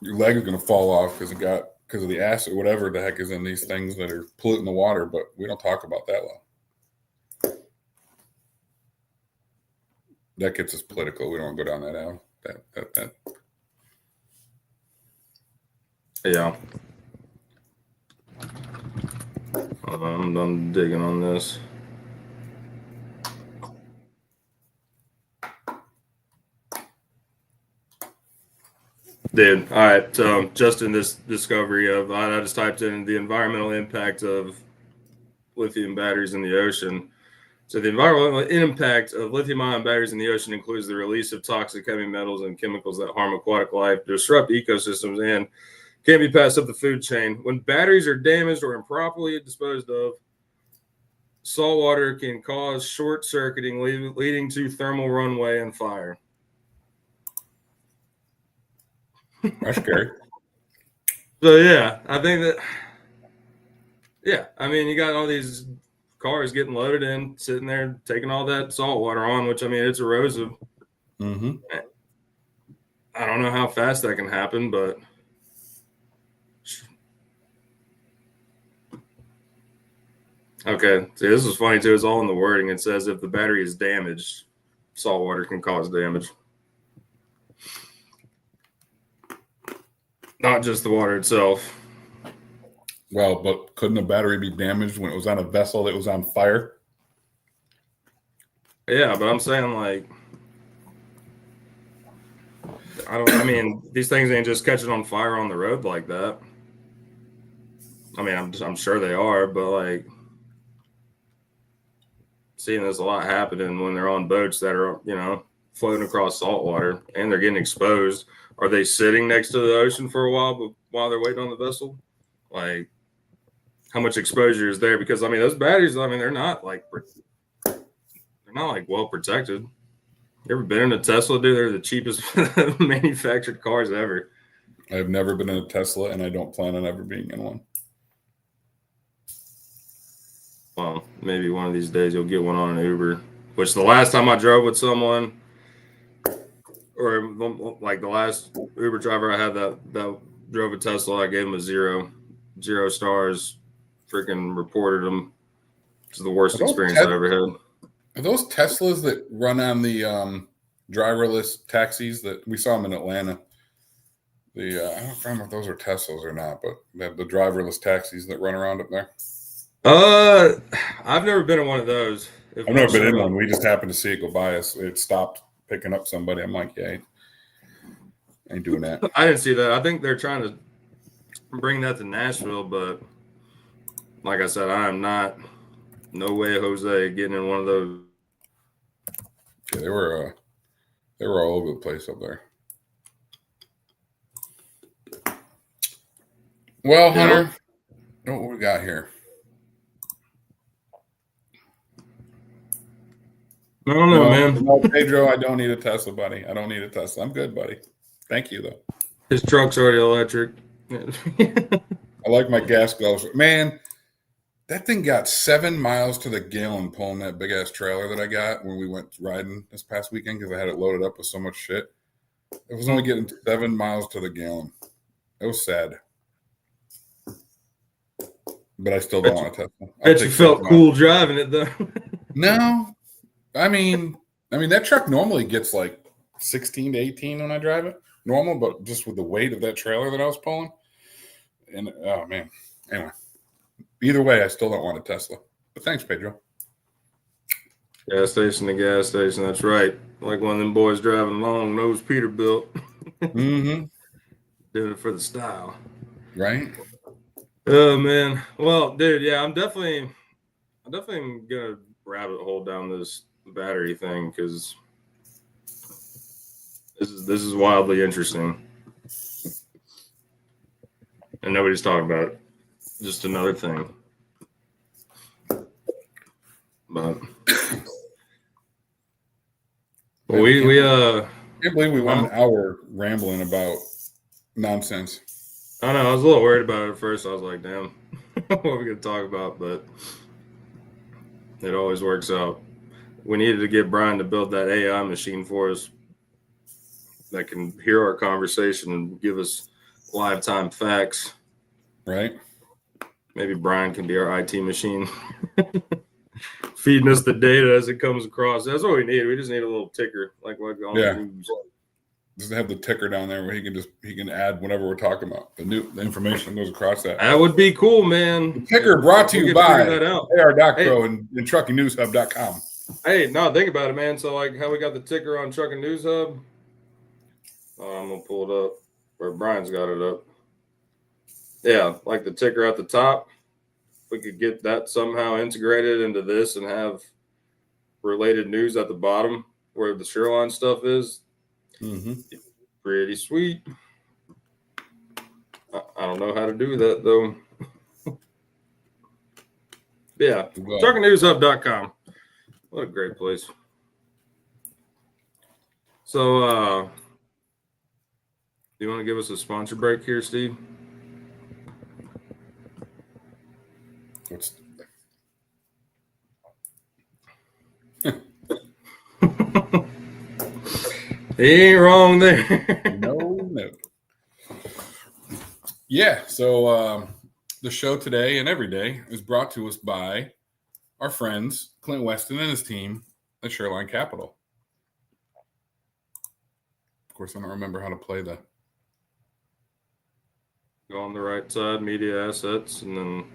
your leg is gonna fall off because of the acid, whatever the heck is in these things that are polluting the water. But we don't talk about that one. That gets us political. We don't go down that alley. That. Yeah. I'm digging on this. Dude, all right. So just in this discovery of, I just typed in the environmental impact of lithium batteries in the ocean. So the environmental impact of lithium-ion batteries in the ocean includes the release of toxic heavy metals and chemicals that harm aquatic life, disrupt ecosystems, and can be passed up the food chain. When batteries are damaged or improperly disposed of, salt water can cause short circuiting, leading to thermal runaway and fire. That's scary. So yeah, I think that. Yeah, I mean, you got all these cars getting loaded in, sitting there, taking all that salt water on, which I mean, it's erosive. Mm-hmm. I don't know how fast that can happen, but okay. See, this is funny too. It's all in the wording. It says if the battery is damaged, salt water can cause damage. Not just the water itself. Well, but couldn't the battery be damaged when it was on a vessel that was on fire? Yeah, but I'm saying like, I mean, these things ain't just catching on fire on the road like that. I mean, I'm sure they are, but like, seeing this a lot happening when they're on boats that are, you know, floating across salt water and they're getting exposed. Are they sitting next to the ocean for a while they're waiting on the vessel? Like, how much exposure is there? Because I mean, those batteries, I mean, they're not like well protected. You ever been in a Tesla, dude? They're the cheapest manufactured cars ever. I've never been in a Tesla, and I don't plan on ever being in one. Well, maybe one of these days you'll get one on an Uber. Which the last time I drove with someone, or like the last Uber driver I had that drove a Tesla, I gave him a zero stars. Freaking reported him. It's the worst experience I ever had. Are those Teslas that run on the driverless taxis that we saw them in Atlanta? I don't remember if those are Teslas or not, but they have the driverless taxis that run around up there. I've never been in one of those. I've never been in one. We just happened to see it go by us. It stopped picking up somebody. I'm like, yeah, I ain't doing that. I didn't see that. I think they're trying to bring that to Nashville, but like I said, I am not. No way, Jose, getting in one of those. Yeah, they were all over the place up there. Well, Hunter, what we got here? I don't know, man. No, Pedro, I don't need a Tesla, buddy. I don't need a Tesla. I'm good, buddy. Thank you, though. His truck's already electric. I like my gas gloves. Man, that thing got 7 miles to the gallon pulling that big ass trailer that I got when we went riding this past weekend because I had it loaded up with so much shit. It was only getting 7 miles to the gallon. It was sad. but I still don't want a Tesla. Bet you felt cool driving it though. No, I mean that truck normally gets like 16 to 18 when I drive it, normal, but just with the weight of that trailer that I was pulling, and oh man. Anyway, either way, I still don't want a Tesla. But thanks, Pedro. Gas station to gas station. That's right. Like one of them boys driving along, nose Peterbilt. Mm-hmm. Doing it for the style. Right. Oh man. Well, dude, yeah, I'm definitely gonna rabbit hole down this battery thing because this is wildly interesting, and nobody's talking about it. Just another thing. But we I can't believe we went an hour rambling about nonsense. I know, I was a little worried about it at first. I was like, damn, what are we gonna talk about? But it always works out. We needed to get Brian to build that AI machine for us that can hear our conversation and give us live time facts. Right. Maybe Brian can be our IT machine. Feeding us the data as it comes across. That's what we need. We just need a little ticker, like on the news. Just have the ticker down there where he can add whatever we're talking about. The information that goes across that. That would be cool, man. The ticker brought to you by AR.co and truckingnewshub.com. Hey, no, think about it, man. So like how we got the ticker on Trucking News Hub. I'm gonna pull it up where Brian's got it up. Yeah, like the ticker at the top. We could get that somehow integrated into this and have related news at the bottom where the Shoreline stuff is. Mm-hmm. Pretty sweet. I don't know how to do that though. Yeah, truckingnewshub.com. What a great place. So, do you want to give us a sponsor break here, Steve? He ain't wrong there. No. Yeah, so the show today and every day is brought to us by our friends, Clint Weston and his team at Shoreline Capital. Of course, I don't remember how to play the... Go on the right side, media assets, and then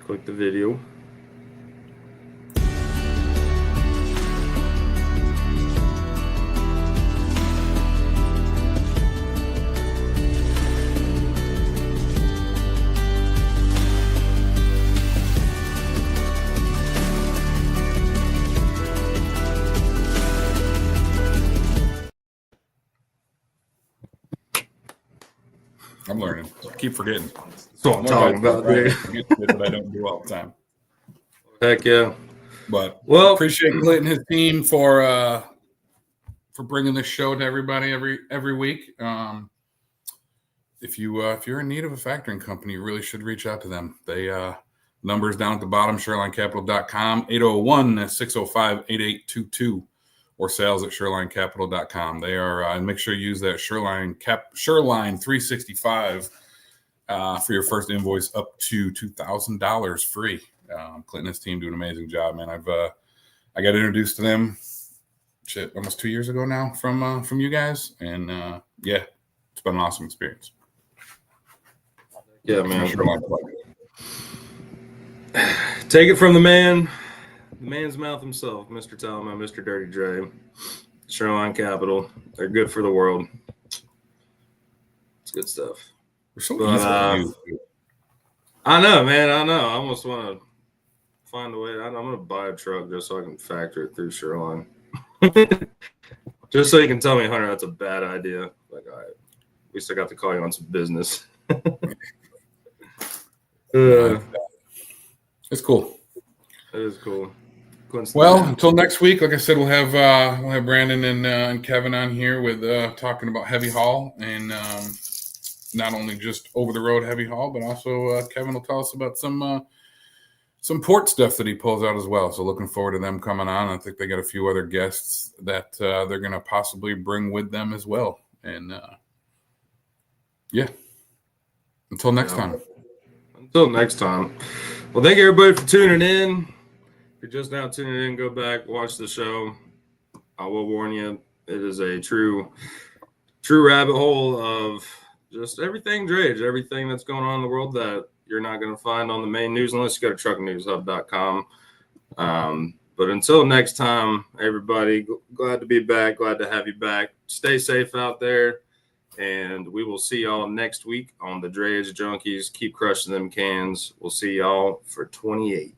click the video. I'm learning. I keep forgetting. That's what I'm talking about, dude. That I don't do all the time. Heck yeah. But well, appreciate Clint and his team for bringing this show to everybody every week. If you're in need of a factoring company, you really should reach out to them. They numbers down at the bottom, ShorelineCapital.com, 801-605-8822, or sales at ShorelineCapital.com. They are, and make sure you use that Shoreline 365 for your first invoice up to $2,000 free. Clint and his team do an amazing job, man. I got introduced to them almost 2 years ago now from you guys, and yeah, it's been an awesome experience. Yeah, man. Take it from the man's mouth himself, Mr. Talamo, Mr. Dirty Dray, Shoreline Capital. They're good for the world. It's good stuff. We're so easy to use. I know, man. I know. I almost want to find a way. I'm going to buy a truck just so I can factor it through Shoreline. Just so you can tell me, Hunter, that's a bad idea. Like, all right, we still got to call you on some business. It's cool. It is cool. Well, until next week, like I said, we'll have Brandon and Kevin on here with talking about heavy haul, and not only just over the road heavy haul, but also Kevin will tell us about some port stuff that he pulls out as well. So looking forward to them coming on. I think they got a few other guests that they're going to possibly bring with them as well. And yeah, until next time. Until next time. Well, thank you everybody for tuning in. If you're just now tuning in, go back, watch the show. I will warn you, it is a true rabbit hole of just everything Drayage, everything that's going on in the world that you're not going to find on the main news unless you go to trucknewshub.com. But until next time, everybody, glad to be back. Glad to have you back. Stay safe out there. And we will see y'all next week on the Drayage Junkies. Keep crushing them cans. We'll see y'all for 28.